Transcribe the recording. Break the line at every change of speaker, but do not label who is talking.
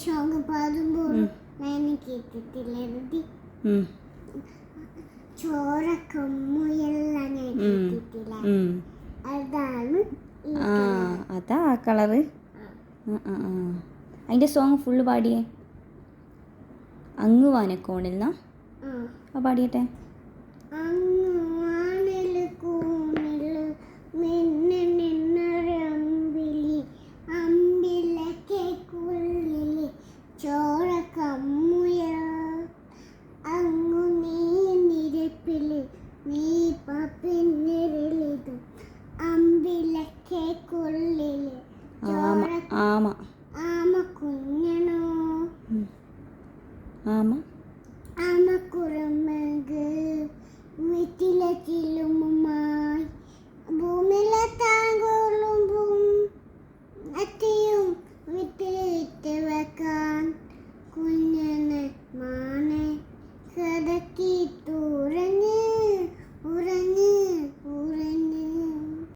Song പാടുമ്പോൾ ഞാൻ കേട്ടിട്ടില്ല. ചോരക്കൊമ്മുയെല്ലാം ഞാൻ കേട്ടിട്ടില്ല. അതാണ്
അതാ ആ കളറ്. അതിൻ്റെ സോങ് ഫുള്ള് പാടിയേ. അങ്ങ് വാനക്കോണിൽ പാടിയട്ടെ. ആമ
ആമ കുഞ്ഞനോ
ആമ
ആമ കുരമക് വീട്ടിലെ ചില്ലുമായി ഭൂമിയിലെ താങ്കളും അത്തിയും വിട്ട് വെക്കാൻ കുഞ്ഞനെ മാനെ കടക്കി തൂരൻ